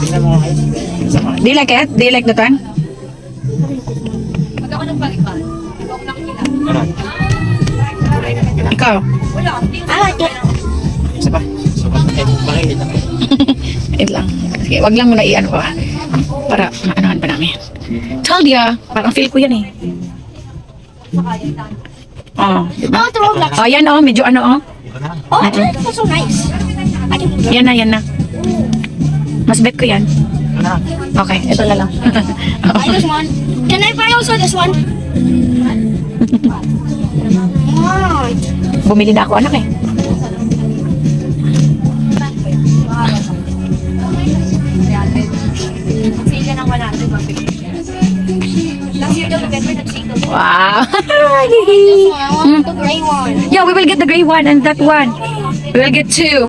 Tingnan mo guys. Do you like it? Do you like the tongue? Pag ako ng palipan, ikaw lang ilan. Ano? Ikaw? Wala. I like it. Isa pa. Bakit lang. Wait lang. Sige, wag lang muna i-ano pa. Para maanohan pa namin. Told ya. Parang feel ko yan eh. Oh, diba? Oh, the Roblox. Oh, yan oh. Medyo ano oh. Oh, that's so nice. I can do that. Yan na, yan na. Mas bet ko yan. Okay, ito na lang. Buy this one. Can I buy also this one? Wow. Bumili na ako anak eh. Sila ng 100, 150. Last year daw, November, nag-single. Wow. This one. I want the gray one. Yeah, we will get the gray one and that one. We will get two.